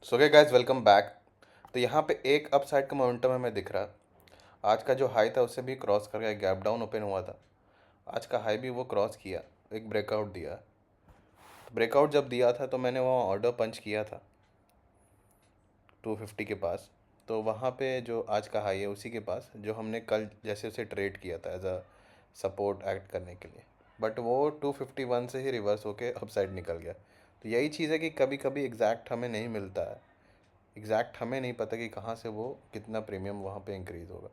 So okay guys, welcome back. तो यहाँ पे एक अप साइड का मोमेंटम हमें दिख रहा। आज का जो हाई था उससे भी क्रॉस कर गया, गैप डाउन ओपन हुआ था। आज का हाई भी वो क्रॉस किया, एक ब्रेकआउट दिया। तो ब्रेकआउट जब दिया था तो मैंने वहाँ ऑर्डर पंच किया था 250 के पास। तो वहाँ पे जो आज का हाई है उसी के पास, जो हमने कल जैसे उसे ट्रेड किया था एज अ सपोर्ट एक्ट करने के लिए। बट वो 251 से ही रिवर्स होके अप साइड निकल गया। तो यही चीज़ है कि कभी कभी एग्जैक्ट हमें नहीं मिलता है। एग्जैक्ट हमें नहीं पता कि कहाँ से वो कितना प्रीमियम वहाँ पे इंक्रीज़ होगा।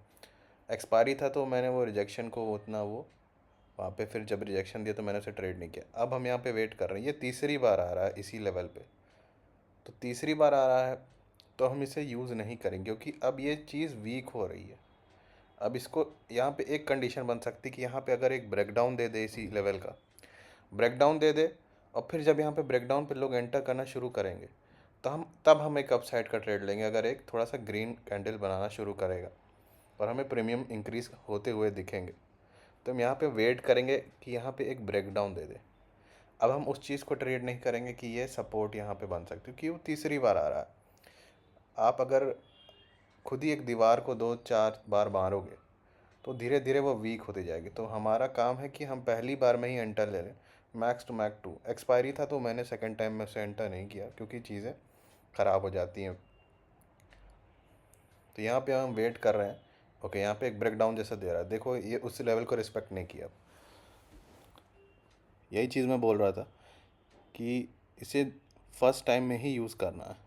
एक्सपायरी था तो मैंने वो रिजेक्शन को उतना वो वहाँ पे फिर जब रिजेक्शन दिया तो मैंने उसे ट्रेड नहीं किया। अब हम यहाँ पे वेट कर रहे हैं, ये तीसरी बार आ रहा है इसी लेवल पे। तो तीसरी बार आ रहा है तो हम इसे यूज़ नहीं करेंगे क्योंकि अब ये चीज़ वीक हो रही है। अब इसको यहाँ पे एक कंडीशन बन सकती है कि यहाँ पे अगर एक ब्रेकडाउन दे दे इसी लेवल का, ब्रेकडाउन दे दे, और फिर जब यहाँ पे ब्रेकडाउन पे लोग एंटर करना शुरू करेंगे तो हम एक अपसाइड का ट्रेड लेंगे। अगर एक थोड़ा सा ग्रीन कैंडल बनाना शुरू करेगा और हमें प्रीमियम इंक्रीज होते हुए दिखेंगे तो हम यहाँ पे वेट करेंगे कि यहाँ पे एक ब्रेकडाउन दे दे। अब हम उस चीज़ को ट्रेड नहीं करेंगे कि ये सपोर्ट यहाँ पे बन सकती है क्योंकि वो तीसरी बार आ रहा है। आप अगर खुद ही एक दीवार को दो चार बार मारोगे तो धीरे धीरे वो वीक होती जाएगी। तो हमारा काम है कि हम पहली बार में ही एंटर ले लें, max two max two. Expiry था तो मैंने सेकंड टाइम में उसे एंटर नहीं किया क्योंकि चीज़ें ख़राब हो जाती हैं। तो यहाँ पे हम वेट कर रहे हैं। ओके, यहाँ पे एक ब्रेक डाउन जैसा दे रहा है, देखो ये उस लेवल को रिस्पेक्ट नहीं किया। यही चीज़ मैं बोल रहा था कि इसे फर्स्ट टाइम में ही यूज़ करना है।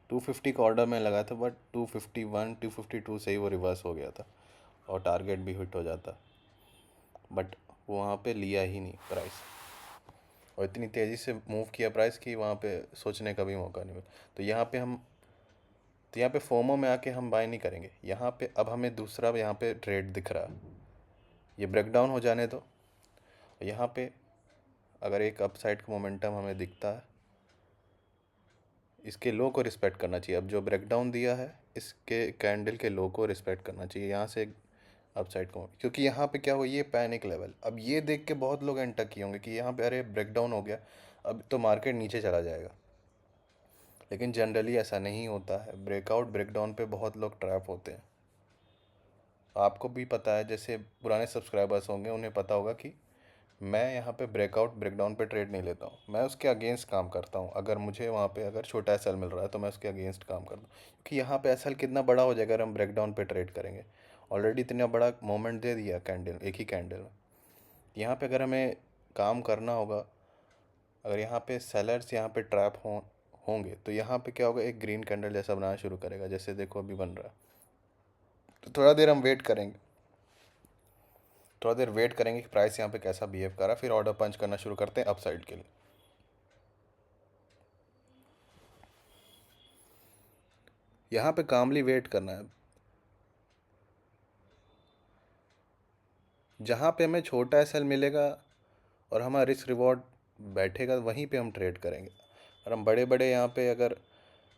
250 का ऑर्डर में लगा था बट 251 252 से ही वो रिवर्स हो गया था और टारगेट भी हिट हो जाता। बट वो वहाँ पे लिया ही नहीं प्राइस, और इतनी तेज़ी से मूव किया प्राइस कि वहाँ पे सोचने का भी मौका नहीं मिला। तो यहाँ पे हम तो यहाँ पे फोमो में आके हम बाय नहीं करेंगे। यहाँ पे अब हमें दूसरा यहाँ पे ट्रेड दिख रहा है, ये ब्रेकडाउन हो जाने दो। यहाँ पे अगर एक अपसाइड का मोमेंटम हमें दिखता है, इसके लो को रिस्पेक्ट करना चाहिए। अब जो ब्रेकडाउन दिया है इसके कैंडल के लो को रिस्पेक्ट करना चाहिए यहाँ से अपसाइड को, क्योंकि यहाँ पे क्या हो, ये पैनिक लेवल। अब ये देख के बहुत लोग एंटर किए होंगे कि यहाँ पे अरे ब्रेकडाउन हो गया, अब तो मार्केट नीचे चला जाएगा। लेकिन जनरली ऐसा नहीं होता है। ब्रेकआउट ब्रेकडाउन पे बहुत लोग ट्रैप होते हैं। आपको भी पता है, जैसे पुराने सब्सक्राइबर्स होंगे उन्हें पता होगा कि मैं यहाँ पे ब्रेकआउट ब्रेकडाउन पे ट्रेड नहीं लेता हूँ, मैं उसके अगेंस्ट काम करता हूँ। अगर मुझे वहाँ पे अगर छोटा एसएल मिल रहा है तो मैं उसके अगेंस्ट काम करता हूँ, क्योंकि यहाँ पे एसएल कितना बड़ा हो जाएगा अगर हम ब्रेकडाउन पे ट्रेड करेंगे। ऑलरेडी इतना बड़ा मोमेंट दे दिया कैंडल, एक ही कैंडल में। यहाँ पे अगर हमें काम करना होगा, अगर यहाँ पे सेलर्स यहाँ पे ट्रैप होंगे तो यहाँ पे क्या होगा, एक ग्रीन कैंडल जैसा बनाना शुरू करेगा, जैसे देखो अभी बन रहा है। तो थोड़ा देर हम वेट करेंगे, थोड़ा देर वेट करेंगे कि प्राइस यहाँ पे कैसा बिहेव करा, फिर ऑर्डर पंच करना शुरू करते हैं अपसाइड के लिए। यहाँ पे कामली वेट करना है। जहाँ पे हमें छोटा एसएल मिलेगा और हमारा रिस्क रिवॉर्ड बैठेगा वहीं पे हम ट्रेड करेंगे। और हम बड़े बड़े यहाँ पे अगर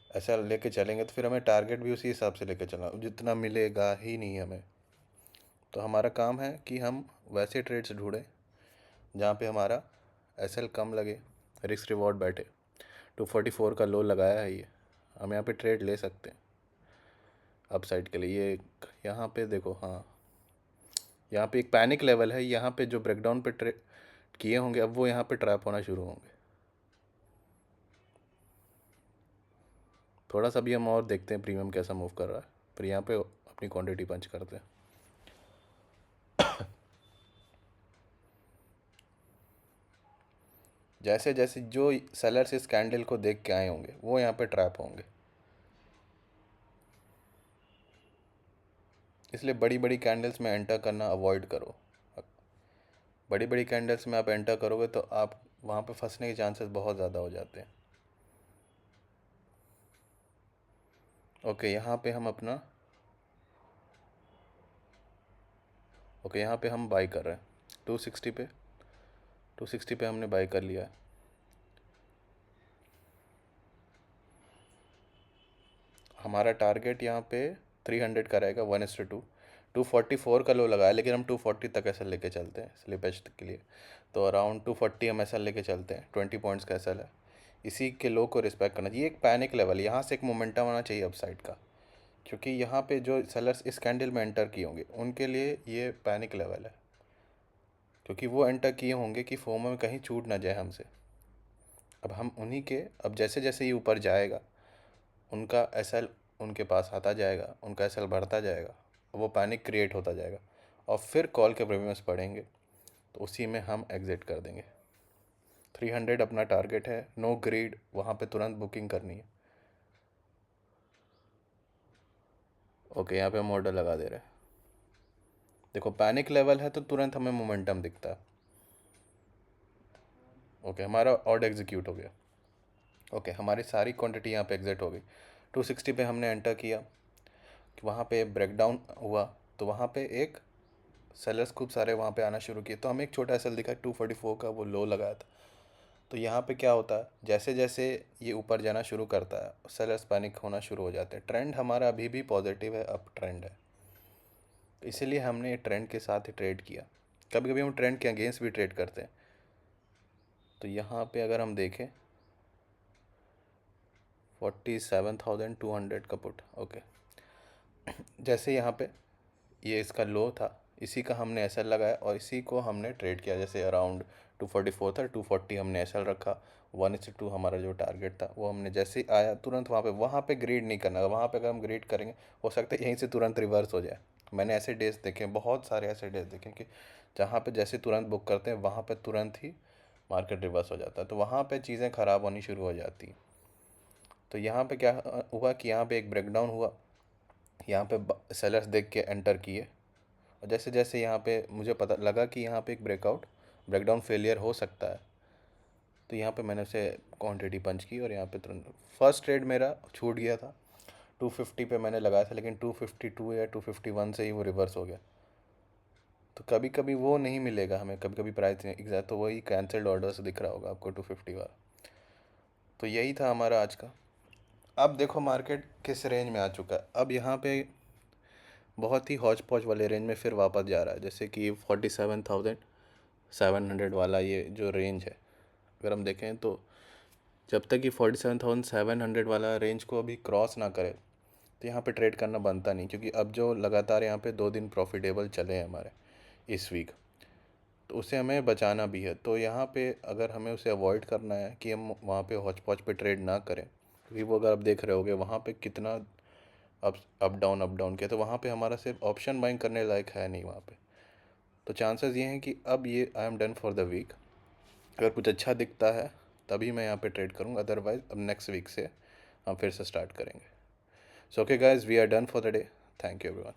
एसएल लेके चलेंगे तो फिर हमें टारगेट भी उसी हिसाब से लेके चलना, जितना मिलेगा ही नहीं हमें। तो हमारा काम है कि हम वैसे ट्रेड्स ढूंढें जहाँ पे हमारा एसएल कम लगे, रिस्क रिवॉर्ड बैठे। 244 का लो लगाया है ये, हम यहाँ पे ट्रेड ले सकते हैं अपसाइड के लिए। ये यहाँ पे देखो, हाँ यहाँ पे एक पैनिक लेवल है। यहाँ पे जो ब्रेकडाउन पे ट्रेड किए होंगे अब वो यहाँ पे ट्रैप होना शुरू होंगे। थोड़ा सा भी हम और देखते हैं प्रीमियम कैसा मूव कर रहा है, फिर यहाँ पे अपनी क्वांटिटी पंच करते हैं। जैसे जैसे जो सेलर्स इस कैंडल को देख के आए होंगे वो यहाँ पे ट्रैप होंगे। इसलिए बड़ी बड़ी कैंडल्स में एंटर करना अवॉइड करो। बड़ी बड़ी कैंडल्स में आप एंटर करोगे तो आप वहाँ पे फंसने के चांसेस बहुत ज़्यादा हो जाते हैं। ओके, यहाँ पे हम अपना ओके यहाँ पे हम बाई कर रहे हैं 260 पे। 260 पे हमने बाई कर लिया है। हमारा टारगेट यहाँ पे 300 का रहेगा, 1:2। 244 का लो लगाया, लेकिन हम 240 तक ऐसा लेके चलते हैं स्लिपेज के लिए। तो अराउंड 240 हम ऐसा लेके चलते हैं, 20 पॉइंट्स का ऐसा है। इसी के लो को रिस्पेक्ट करना चाहिए। ये एक पैनिक लेवल, यहाँ से एक मोमेंटम आना चाहिए अपसाइड का, क्योंकि यहाँ पे जो सेलर्स इस कैंडल में एंटर किए होंगे उनके लिए ये पैनिक लेवल है, क्योंकि वो एंटर किए होंगे कि फोमो में कहीं छूट ना जाए हमसे। अब हम उन्हीं के, अब जैसे जैसे ये ऊपर जाएगा उनका एसएल उनके पास आता जाएगा, उनका एसएल बढ़ता जाएगा, वो पैनिक क्रिएट होता जाएगा और फिर कॉल के प्रीमियम्स पड़ेंगे, तो उसी में हम एग्ज़िट कर देंगे। 300 अपना टारगेट है, नो ग्रीड, वहाँ पे तुरंत बुकिंग करनी है। ओके, यहाँ पे हम ऑर्डर लगा दे रहे हैं। देखो पैनिक लेवल है तो तुरंत हमें मोमेंटम दिखता है। ओके, हमारा ऑर्डर एग्जीक्यूट हो गया। ओके, हमारी सारी क्वांटिटी यहाँ पे एग्जिट हो गई। 260 पे हमने एंटर किया, कि वहाँ पे ब्रेकडाउन हुआ, तो वहाँ पे एक सेलर्स खूब सारे वहाँ पे आना शुरू किए, तो हमें एक छोटा सेल दिखा 244 का, वो लो लगाया था। तो यहाँ पे क्या होता है, जैसे जैसे ये ऊपर जाना शुरू करता है सेलर्स पैनिक होना शुरू हो जाते हैं। ट्रेंड हमारा अभी भी पॉजिटिव है, अप ट्रेंड है, तो इसीलिए हमने ट्रेंड के साथ ही ट्रेड किया। कभी कभी हम ट्रेंड के अगेंस्ट भी ट्रेड करते हैं। तो यहाँ पे अगर हम देखें 47,200 का पुट। ओके, जैसे यहाँ पे ये इसका लो था, इसी का हमने एसएल लगाया और इसी को हमने ट्रेड किया। जैसे अराउंड 244 था, 240 हमने एसएल रखा, 1:2 हमारा जो टारगेट था वो हमने जैसे ही आया तुरंत वहाँ पे ग्रीड नहीं करना। वहाँ पे अगर हम ग्रीड करेंगे हो सकता है यहीं से तुरंत रिवर्स हो जाए। मैंने ऐसे डेज देखे, बहुत सारे ऐसे डेज देखे कि जहाँ पे जैसे तुरंत बुक करते हैं वहाँ पे तुरंत ही मार्केट रिवर्स हो जाता है, तो वहाँ पे चीज़ें ख़राब होनी शुरू हो जाती हैं। तो यहाँ पे क्या हुआ कि यहाँ पे एक ब्रेकडाउन हुआ, यहाँ पे सेलर्स देख के एंटर किए, और जैसे जैसे यहाँ पे मुझे पता लगा कि यहाँ पे एक ब्रेकडाउन फेलियर हो सकता है, तो यहाँ पे मैंने उसे क्वांटिटी पंच की और यहाँ पे तुरंत फर्स्ट ट्रेड मेरा छूट गया था। 250 पे मैंने लगाया था, लेकिन 252 या 251 से ही वो रिवर्स हो गया। तो कभी कभी वो नहीं मिलेगा हमें, कभी कभी प्राइस एग्जैक्ट, तो वही कैंसल्ड ऑर्डर्स दिख रहा होगा आपको 250 वाला। तो यही था हमारा आज का। अब देखो मार्केट किस रेंज में आ चुका है। अब यहाँ पे बहुत ही हौच पौच वाले रेंज में फिर वापस जा रहा है, जैसे कि 47,700 वाला ये जो रेंज है, अगर हम देखें तो जब तक कि 47,700 वाला रेंज को अभी क्रॉस ना करे तो यहाँ पे ट्रेड करना बनता नहीं, क्योंकि अब जो लगातार यहाँ पे 2 दिन प्रॉफिटेबल चले हैं हमारे इस वीक, तो उसे हमें बचाना भी है। तो यहाँ पे अगर हमें उसे अवॉइड करना है कि हम वहाँ पे हौच पौच पे ट्रेड ना करें, क्योंकि वो अगर आप देख रहे होगे वहाँ पे कितना अप डाउन किया, तो वहाँ पे हमारा सिर्फ ऑप्शन बाइंग करने लायक है नहीं वहाँ पे। तो चांसेस ये हैं कि अब ये I am done for the week. अगर कुछ अच्छा दिखता है तभी मैं यहाँ पे ट्रेड करूँगा, अदरवाइज अब नेक्स्ट वीक से हम फिर से स्टार्ट करेंगे। So okay guys, we are done for the day. Thank you everyone.